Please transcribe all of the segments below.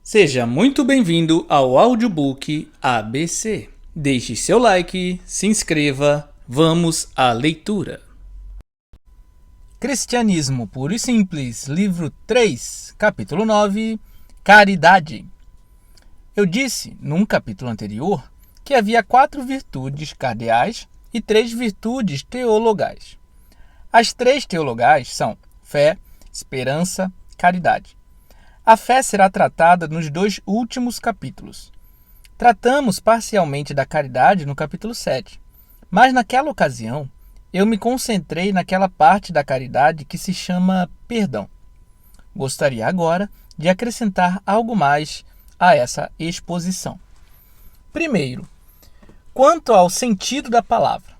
Seja muito bem-vindo ao audiobook ABC. Deixe seu like, se inscreva, vamos à leitura. Cristianismo Puro e Simples, livro 3, capítulo 9, Caridade. Eu disse, num capítulo anterior, que havia 4 virtudes cardeais e 3 virtudes teologais. As 3 teologais são fé, esperança, caridade. A fé será tratada nos 2 últimos capítulos. Tratamos parcialmente da caridade no capítulo 7, mas naquela ocasião eu me concentrei naquela parte da caridade que se chama perdão. Gostaria agora de acrescentar algo mais a essa exposição. Primeiro, quanto ao sentido da palavra.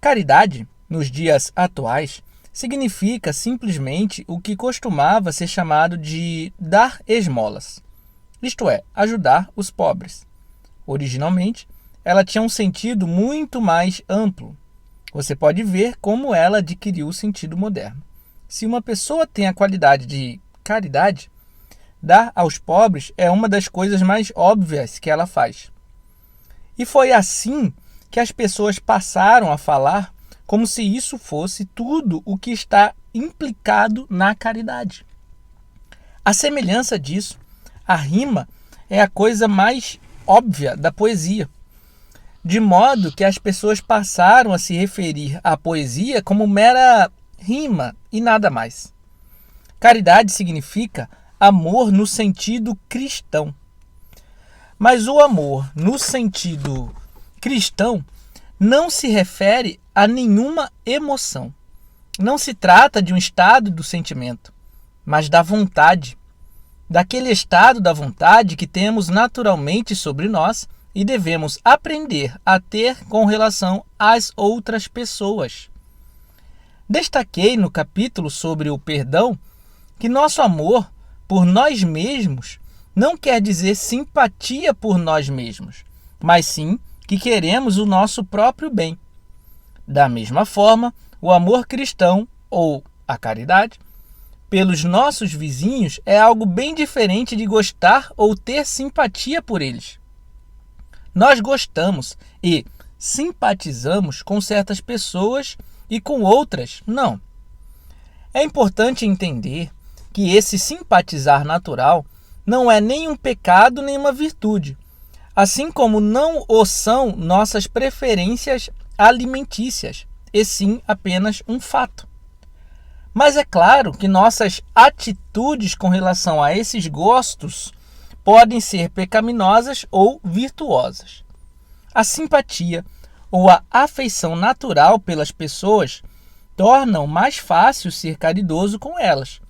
Caridade, nos dias atuais, significa simplesmente o que costumava ser chamado de dar esmolas, isto é, ajudar os pobres. Originalmente, ela tinha um sentido muito mais amplo. Você pode ver como ela adquiriu o sentido moderno. Se uma pessoa tem a qualidade de caridade, dar aos pobres é uma das coisas mais óbvias que ela faz. E foi assim que as pessoas passaram a falar como se isso fosse tudo o que está implicado na caridade. A semelhança disso, a rima é a coisa mais óbvia da poesia, de modo que as pessoas passaram a se referir à poesia como mera rima e nada mais. Caridade significa amor no sentido cristão. Mas o amor no sentido cristão não se refere a nenhuma emoção. Não se trata de um estado do sentimento, mas da vontade. Daquele estado da vontade que temos naturalmente sobre nós e devemos aprender a ter com relação às outras pessoas. Destaquei no capítulo sobre o perdão que nosso amor por nós mesmos não quer dizer simpatia por nós mesmos, mas sim que queremos o nosso próprio bem. Da mesma forma, o amor cristão, ou a caridade, pelos nossos vizinhos é algo bem diferente de gostar ou ter simpatia por eles. Nós gostamos e simpatizamos com certas pessoas e com outras não. É importante entender que esse simpatizar natural não é nem um pecado nem uma virtude, assim como não o são nossas preferências alimentícias, e sim apenas um fato. Mas é claro que nossas atitudes com relação a esses gostos podem ser pecaminosas ou virtuosas. A simpatia ou a afeição natural pelas pessoas tornam mais fácil ser caridoso com elas.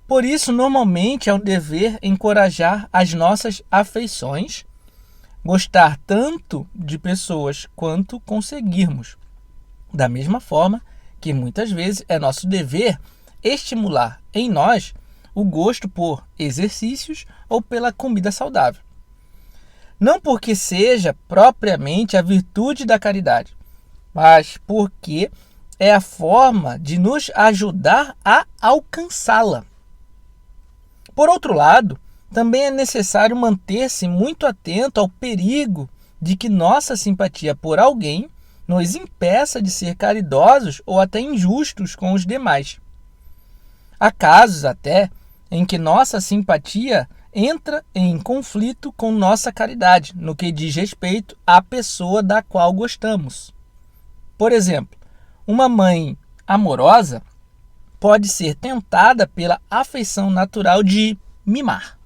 Por isso, normalmente é um dever encorajar as nossas afeições, gostar tanto de pessoas quanto conseguirmos. Da mesma forma que muitas vezes é nosso dever estimular em nós o gosto por exercícios ou pela comida saudável. Não porque seja propriamente a virtude da caridade, mas porque é a forma de nos ajudar a alcançá-la. Por outro lado, também é necessário manter-se muito atento ao perigo de que nossa simpatia por alguém nos impeça de ser caridosos ou até injustos com os demais. Há casos até em que nossa simpatia entra em conflito com nossa caridade, no que diz respeito à pessoa da qual gostamos. Por exemplo, uma mãe amorosa pode ser tentada pela afeição natural de mimar.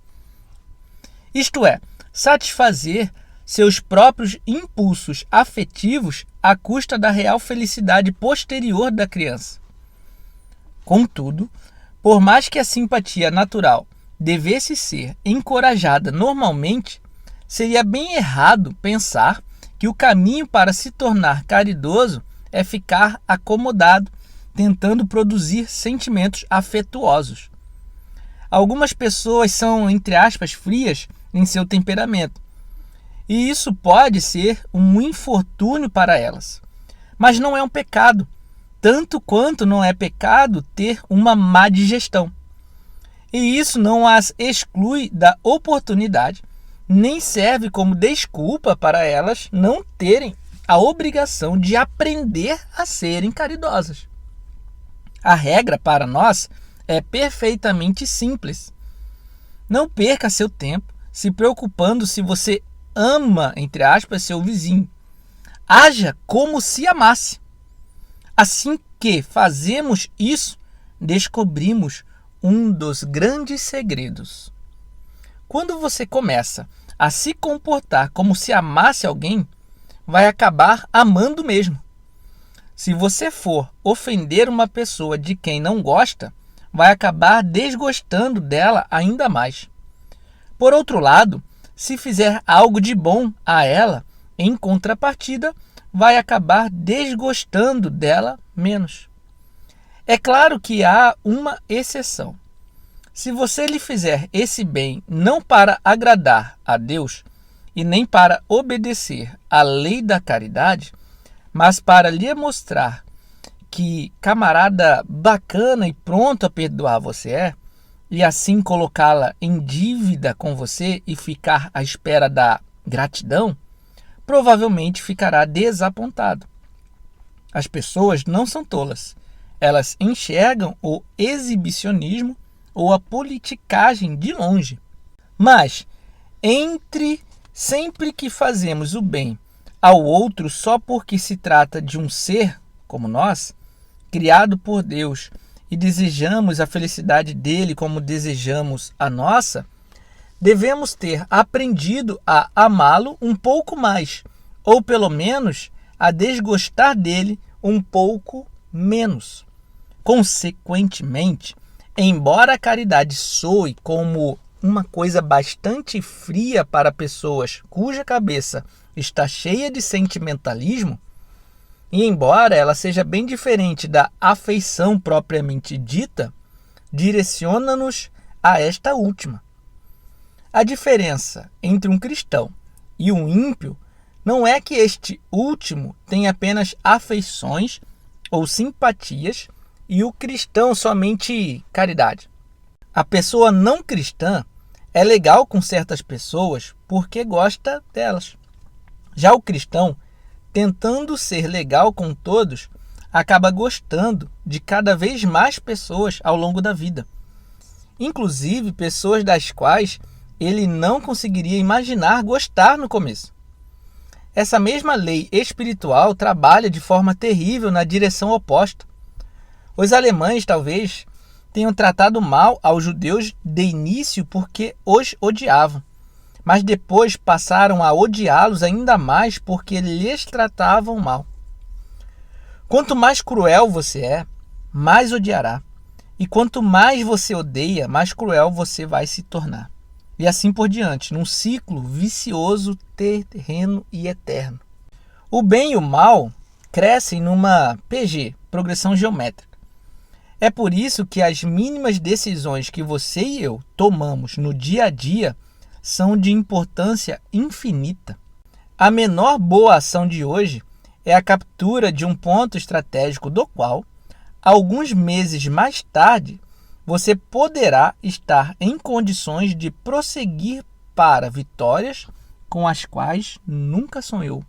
Isto é, satisfazer seus próprios impulsos afetivos à custa da real felicidade posterior da criança. Contudo, por mais que a simpatia natural devesse ser encorajada normalmente, seria bem errado pensar que o caminho para se tornar caridoso é ficar acomodado, tentando produzir sentimentos afetuosos. Algumas pessoas são, entre aspas, frias em seu temperamento, e isso pode ser um infortúnio para elas. Mas não é um pecado, tanto quanto não é pecado ter uma má digestão. E isso não as exclui da oportunidade, nem serve como desculpa para elas não terem a obrigação de aprender a serem caridosas. A regra para nós é perfeitamente simples. Não perca seu tempo se preocupando se você ama, entre aspas, seu vizinho. Haja como se amasse. Assim que fazemos isso, descobrimos um dos grandes segredos. Quando você começa a se comportar como se amasse alguém, vai acabar amando mesmo. Se você for ofender uma pessoa de quem não gosta, vai acabar desgostando dela ainda mais. Por outro lado, se fizer algo de bom a ela, em contrapartida, vai acabar desgostando dela menos. É claro que há uma exceção. Se você lhe fizer esse bem não para agradar a Deus e nem para obedecer à lei da caridade, mas para lhe mostrar que camarada bacana e pronto a perdoar você é, e assim colocá-la em dívida com você e ficar à espera da gratidão, provavelmente ficará desapontado. As pessoas não são tolas. Elas enxergam o exibicionismo ou a politicagem de longe. Mas, sempre que fazemos o bem ao outro só porque se trata de um ser, como nós, criado por Deus, e desejamos a felicidade dele como desejamos a nossa, devemos ter aprendido a amá-lo um pouco mais, ou pelo menos a desgostar dele um pouco menos. Consequentemente, embora a caridade soe como uma coisa bastante fria para pessoas cuja cabeça está cheia de sentimentalismo, e embora ela seja bem diferente da afeição propriamente dita, direciona-nos a esta última. A diferença entre um cristão e um ímpio não é que este último tem apenas afeições ou simpatias e o cristão somente caridade. A pessoa não cristã é legal com certas pessoas porque gosta delas. Já o cristão, tentando ser legal com todos, acaba gostando de cada vez mais pessoas ao longo da vida. Inclusive pessoas das quais ele não conseguiria imaginar gostar no começo. Essa mesma lei espiritual trabalha de forma terrível na direção oposta. Os alemães talvez tenham tratado mal aos judeus de início porque os odiavam, mas depois passaram a odiá-los ainda mais porque lhes tratavam mal. Quanto mais cruel você é, mais odiará. E quanto mais você odeia, mais cruel você vai se tornar. E assim por diante, num ciclo vicioso, terreno e eterno. O bem e o mal crescem numa PG, progressão geométrica. É por isso que as mínimas decisões que você e eu tomamos no dia a dia são de importância infinita. A menor boa ação de hoje é a captura de um ponto estratégico do qual, alguns meses mais tarde, você poderá estar em condições de prosseguir para vitórias com as quais nunca sonhou.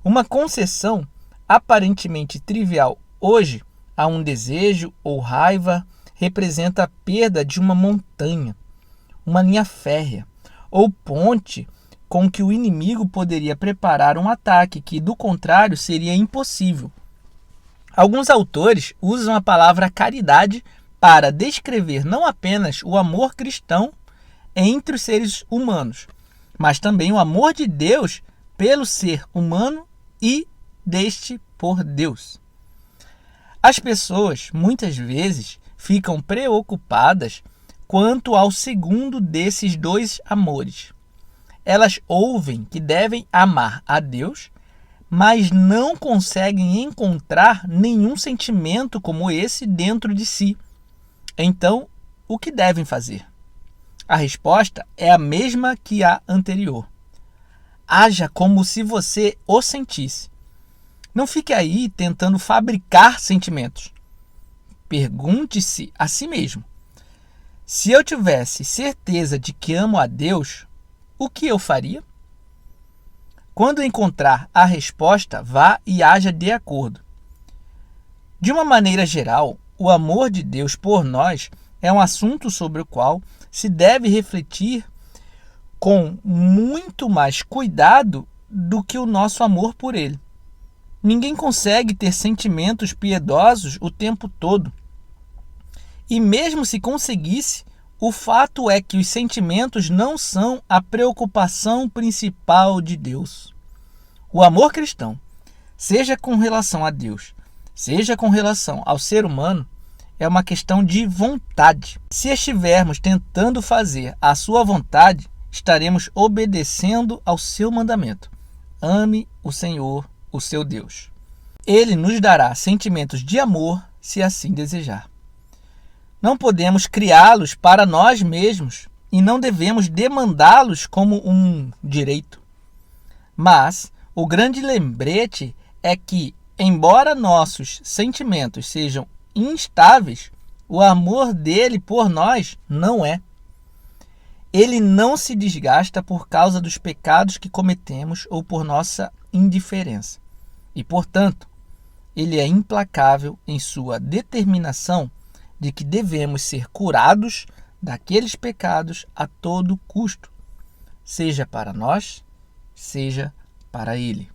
Uma concessão aparentemente trivial hoje a um desejo ou raiva representa a perda de uma montanha, uma linha férrea ou ponte com que o inimigo poderia preparar um ataque que, do contrário, seria impossível. Alguns autores usam a palavra caridade para descrever não apenas o amor cristão entre os seres humanos, mas também o amor de Deus pelo ser humano e deste por Deus. As pessoas, muitas vezes, ficam preocupadas quanto ao segundo desses dois amores. Elas ouvem que devem amar a Deus, mas não conseguem encontrar nenhum sentimento como esse dentro de si. Então, o que devem fazer? A resposta é a mesma que a anterior. Haja como se você o sentisse. Não fique aí tentando fabricar sentimentos. Pergunte-se a si mesmo: Se eu tivesse certeza de que amo a Deus, o que eu faria? Quando encontrar a resposta, vá e haja de acordo. De uma maneira geral, o amor de Deus por nós é um assunto sobre o qual se deve refletir com muito mais cuidado do que o nosso amor por Ele. Ninguém consegue ter sentimentos piedosos o tempo todo. E mesmo se conseguisse, o fato é que os sentimentos não são a preocupação principal de Deus. O amor cristão, seja com relação a Deus, seja com relação ao ser humano, é uma questão de vontade. Se estivermos tentando fazer a sua vontade, estaremos obedecendo ao seu mandamento. Ame o Senhor, o seu Deus. Ele nos dará sentimentos de amor, se assim desejar. Não podemos criá-los para nós mesmos e não devemos demandá-los como um direito. Mas o grande lembrete é que, embora nossos sentimentos sejam instáveis, o amor dele por nós não é. Ele não se desgasta por causa dos pecados que cometemos ou por nossa indiferença. E, portanto, ele é implacável em sua determinação de que devemos ser curados daqueles pecados a todo custo, seja para nós, seja para ele.